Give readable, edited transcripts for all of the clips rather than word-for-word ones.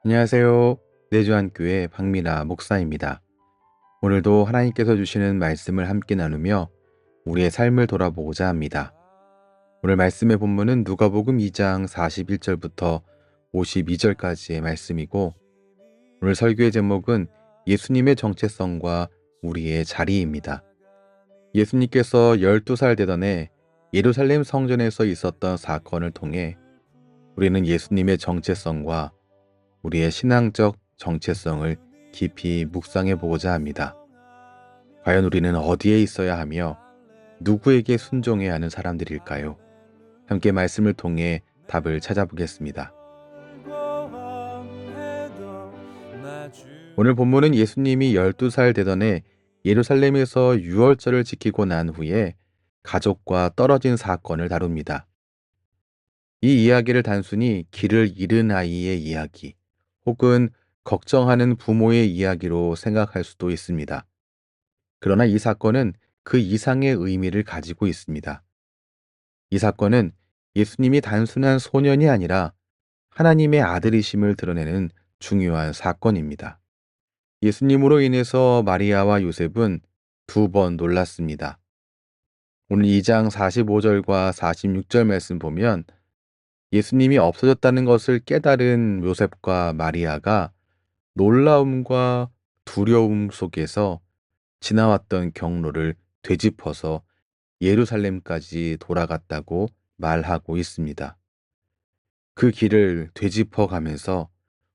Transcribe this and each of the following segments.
안녕하세요. 내주한교회 박미나 목사입니다. 오늘도 하나님께서 주시는 말씀을 함께 나누며 우리의 삶을 돌아보고자 합니다. 오늘 말씀의 본문은 누가복음 2장 41절부터 52절까지의 말씀이고, 오늘 설교의 제목은 예수님의 정체성과 우리의 자리입니다. 예수님께서 12살 되던 해 예루살렘 성전에서 있었던 사건을 통해 우리는 예수님의 정체성과 우리의 신앙적 정체성을 깊이 묵상해 보고자 합니다. 과연 우리는 어디에 있어야 하며 누구에게 순종해야 하는 사람들일까요? 함께 말씀을 통해 답을 찾아보겠습니다. 오늘 본문은 예수님이 12살 되던 해 예루살렘에서 유월절을 지키고 난 후에 가족과 떨어진 사건을 다룹니다. 이 이야기를 단순히 길을 잃은 아이의 이야기, 혹은 걱정하는 부모의 이야기로 생각할 수도 있습니다. 그러나 이 사건은 그 이상의 의미를 가지고 있습니다. 이 사건은 예수님이 단순한 소년이 아니라 하나님의 아들이심을 드러내는 중요한 사건입니다. 예수님으로 인해서 마리아와 요셉은 2번 놀랐습니다. 오늘 2장 45절과 46절 말씀 보면 예수님이 없어졌다는 것을 깨달은 요셉과 마리아가 놀라움과 두려움 속에서 지나왔던 경로를 되짚어서 예루살렘까지 돌아갔다고 말하고 있습니다. 그 길을 되짚어 가면서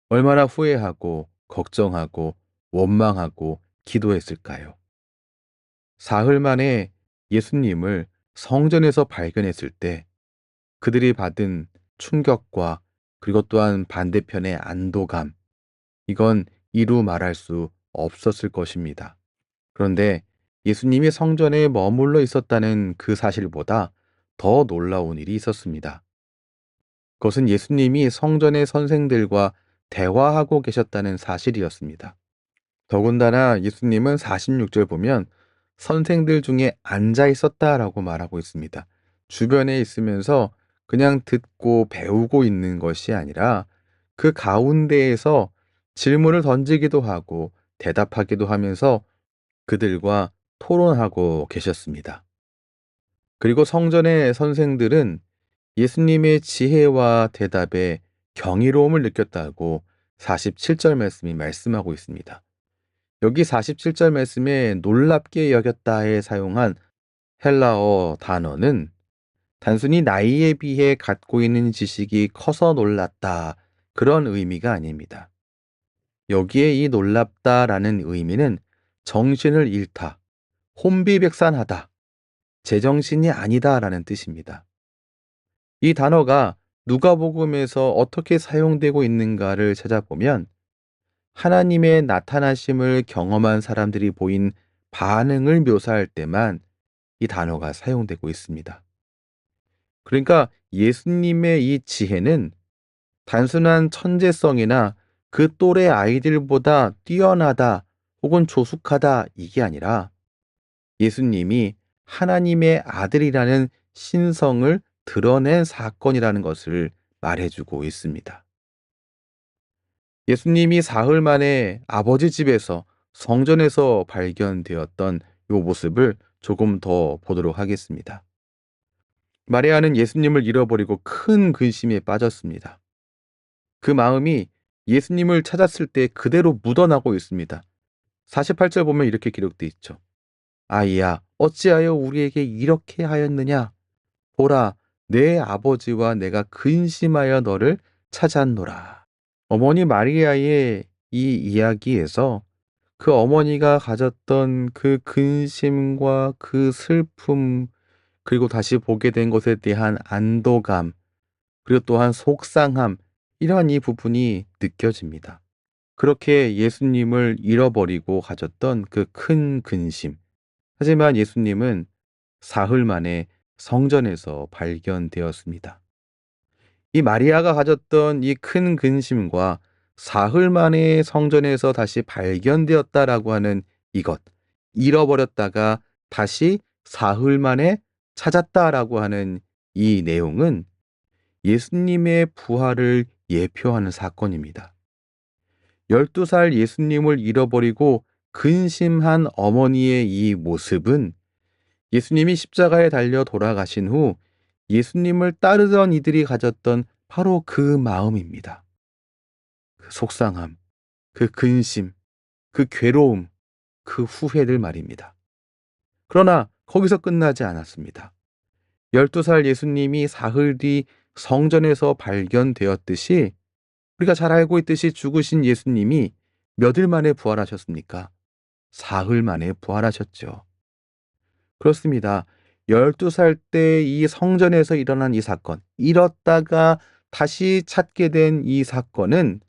얼마나 후회하고 걱정하고 원망하고 기도했을까요? 사흘 만에 예수님을 성전에서 발견했을 때 그들이 받은 충격과, 그리고 또한 반대편의 안도감, 이건 이루 말할 수 없었을 것입니다. 그런데 예수님이 성전에 머물러 있었다는 그 사실보다 더 놀라운 일이 있었습니다. 그것은 예수님이 성전의 선생들과 대화하고 계셨다는 사실이었습니다. 더군다나 예수님은 46절 보면 선생들 중에 앉아 있었다라고 말하고 있습니다. 주변에 있으면서 그냥 듣고 배우고 있는 것이 아니라 그 가운데에서 질문을 던지기도 하고 대답하기도 하면서 그들과 토론하고 계셨습니다. 그리고 성전의 선생들은 예수님의 지혜와 대답에 경이로움을 느꼈다고 47절 말씀이 말씀하고 있습니다. 여기 47절 말씀에 놀랍게 여겼다에 사용한 헬라어 단어는 단순히 나이에 비해 갖고 있는 지식이 커서 놀랐다, 그런 의미가 아닙니다. 여기에 이 놀랍다라는 의미는 정신을 잃다, 혼비백산하다, 제정신이 아니다라는 뜻입니다. 이 단어가 누가복음에서 어떻게 사용되고 있는가를 찾아보면 하나님의 나타나심을 경험한 사람들이 보인 반응을 묘사할 때만 이 단어가 사용되고 있습니다. 그러니까 예수님의 이 지혜는 단순한 천재성이나 그 또래 아이들보다 뛰어나다 혹은 조숙하다, 이게 아니라 예수님이 하나님의 아들이라는 신성을 드러낸 사건이라는 것을 말해주고 있습니다. 예수님이 사흘 만에 아버지 집에서, 성전에서 발견되었던 이 모습을 조금 더 보도록 하겠습니다. 마리아는 예수님을 잃어버리고 큰 근심에 빠졌습니다. 그 마음이 예수님을 찾았을 때 그대로 묻어나고 있습니다. 48절 보면 이렇게 기록되어 있죠. 아이야, 어찌하여 우리에게 이렇게 하였느냐? 보라, 내 아버지와 내가 근심하여 너를 찾았노라. 어머니 마리아의 이 이야기에서 그 어머니가 가졌던 그 근심과 그 슬픔, 그리고 다시 보게 된 것에 대한 안도감, 그리고 또한 속상함, 이러한 이 부분이 느껴집니다. 그렇게 예수님을 잃어버리고 가졌던 그 큰 근심. 하지만 예수님은 사흘 만에 성전에서 발견되었습니다. 이 마리아가 가졌던 이 큰 근심과 사흘 만에 성전에서 다시 발견되었다라고 하는 이것, 잃어버렸다가 다시 사흘 만에 찾았다라고 하는 이 내용은 예수님의 부활을 예표하는 사건입니다. 12살 예수님을 잃어버리고 근심한 어머니의 이 모습은 예수님이 십자가에 달려 돌아가신 후 예수님을 따르던 이들이 가졌던 바로 그 마음입니다. 그 속상함, 그 근심, 그 괴로움, 그 후회들 말입니다. 그러나 거기서 끝나지 않았습니다. 12살 예수님이 사흘 뒤 성전에서 발견되었듯이 우리가 잘 알고 있듯이 죽으신 예수님이 몇 일 만에 부활하셨습니까? 사흘 만에 부활하셨죠. 그렇습니다. 12살 때 이 성전에서 일어난 이 사건, 잃었다가 다시 찾게 된 이 사건은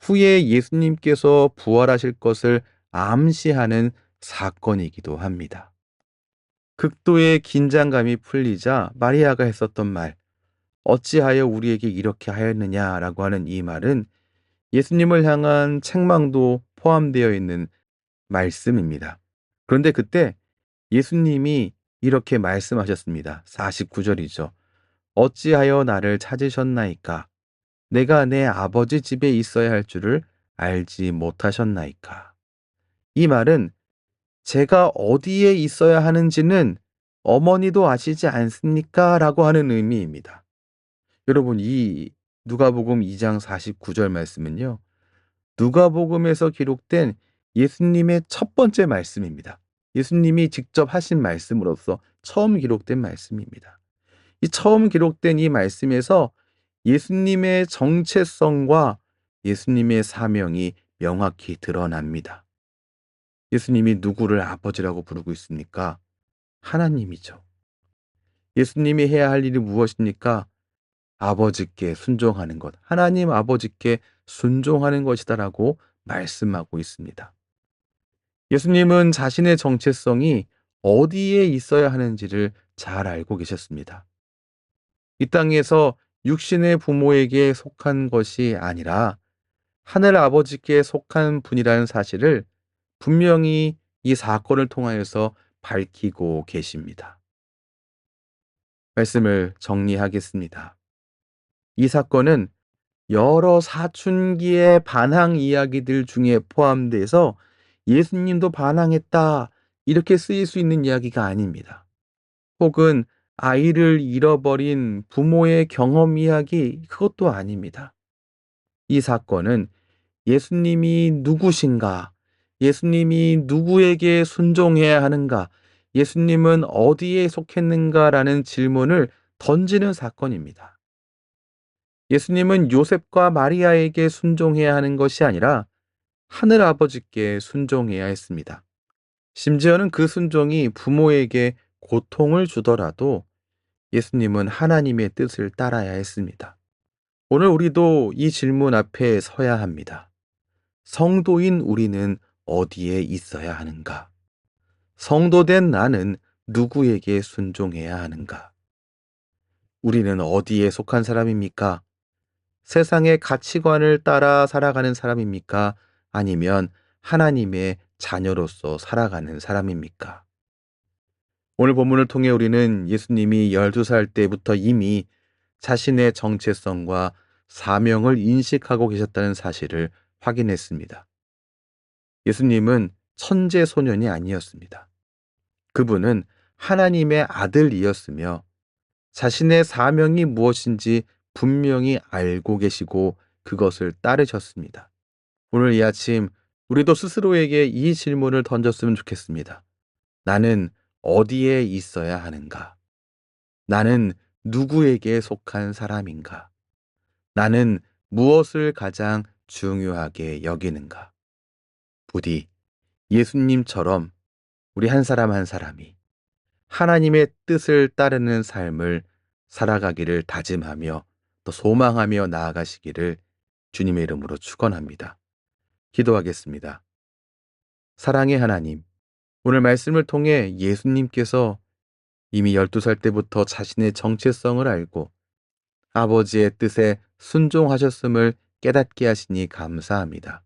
후에 예수님께서 부활하실 것을 암시하는 사건이기도 합니다. 극도의 긴장감이 풀리자 마리아가 했었던 말, 어찌하여 우리에게 이렇게 하였느냐라고 하는 이 말은 예수님을 향한 책망도 포함되어 있는 말씀입니다. 그런데 그때 예수님이 이렇게 말씀하셨습니다. 49절이죠. 어찌하여 나를 찾으셨나이까? 내가 내 아버지 집에 있어야 할 줄을 알지 못하셨나이까? 이 말은 제가 어디에 있어야 하는지는 어머니도 아시지 않습니까? 라고 하는 의미입니다. 여러분, 이 누가복음 2장 49절 말씀은요. 누가복음에서 기록된 예수님의 첫 번째 말씀입니다. 예수님이 직접 하신 말씀으로서 처음 기록된 말씀입니다. 이 처음 기록된 이 말씀에서 예수님의 정체성과 예수님의 사명이 명확히 드러납니다. 예수님이 누구를 아버지라고 부르고 있습니까? 하나님이죠. 예수님이 해야 할 일이 무엇입니까? 아버지께 순종하는 것, 하나님 아버지께 순종하는 것이다라고 말씀하고 있습니다. 예수님은 자신의 정체성이 어디에 있어야 하는지를 잘 알고 계셨습니다. 이 땅에서 육신의 부모에게 속한 것이 아니라 하늘 아버지께 속한 분이라는 사실을 분명히 이 사건을 통하여서 밝히고 계십니다. 말씀을 정리하겠습니다. 이 사건은 여러 사춘기의 반항 이야기들 중에 포함돼서 예수님도 반항했다 이렇게 쓰일 수 있는 이야기가 아닙니다. 혹은 아이를 잃어버린 부모의 경험 이야기 그것도 아닙니다. 이 사건은 예수님이 누구신가? 예수님이 누구에게 순종해야 하는가? 예수님은 어디에 속했는가라는 질문을 던지는 사건입니다. 예수님은 요셉과 마리아에게 순종해야 하는 것이 아니라 하늘 아버지께 순종해야 했습니다. 심지어는 그 순종이 부모에게 고통을 주더라도 예수님은 하나님의 뜻을 따라야 했습니다. 오늘 우리도 이 질문 앞에 서야 합니다. 성도인 우리는 어디에 있어야 하는가? 성도된 나는 누구에게 순종해야 하는가? 우리는 어디에 속한 사람입니까? 세상의 가치관을 따라 살아가는 사람입니까? 아니면 하나님의 자녀로서 살아가는 사람입니까? 오늘 본문을 통해 우리는 예수님이 12살 때부터 이미 자신의 정체성과 사명을 인식하고 계셨다는 사실을 확인했습니다. 예수님은 천재 소년이 아니었습니다. 그분은 하나님의 아들이었으며 자신의 사명이 무엇인지 분명히 알고 계시고 그것을 따르셨습니다. 오늘 이 아침 우리도 스스로에게 이 질문을 던졌으면 좋겠습니다. 나는 어디에 있어야 하는가? 나는 누구에게 속한 사람인가? 나는 무엇을 가장 중요하게 여기는가? 부디 예수님처럼 우리 한 사람 한 사람이 하나님의 뜻을 따르는 삶을 살아가기를 다짐하며 또 소망하며 나아가시기를 주님의 이름으로 축원합니다. 기도하겠습니다. 사랑의 하나님, 오늘 말씀을 통해 예수님께서 이미 12살 때부터 자신의 정체성을 알고 아버지의 뜻에 순종하셨음을 깨닫게 하시니 감사합니다.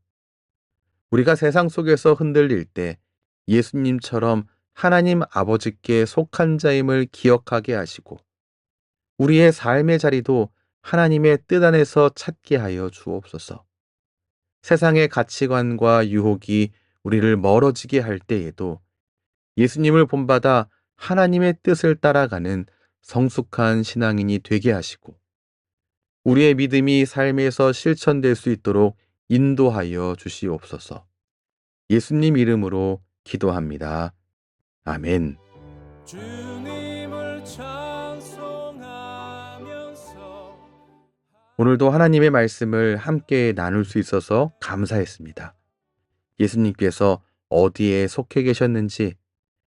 우리가 세상 속에서 흔들릴 때 예수님처럼 하나님 아버지께 속한 자임을 기억하게 하시고 우리의 삶의 자리도 하나님의 뜻 안에서 찾게 하여 주옵소서. 세상의 가치관과 유혹이 우리를 멀어지게 할 때에도 예수님을 본받아 하나님의 뜻을 따라가는 성숙한 신앙인이 되게 하시고 우리의 믿음이 삶에서 실천될 수 있도록 인도하여 주시옵소서. 예수님 이름으로 기도합니다. 아멘. 주님을 찬송하면서 오늘도 하나님의 말씀을 함께 나눌 수 있어서 감사했습니다. 예수님께서 어디에 속해 계셨는지,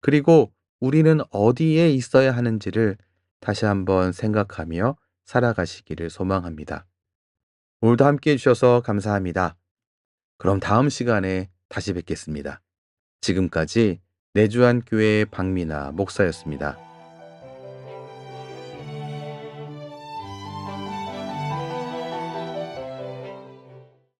그리고 우리는 어디에 있어야 하는지를 다시 한번 생각하며 살아가시기를 소망합니다. 오늘도 함께 해주셔서 감사합니다. 그럼 다음 시간에 다시 뵙겠습니다. 지금까지 내주한 교회의 박미나 목사였습니다.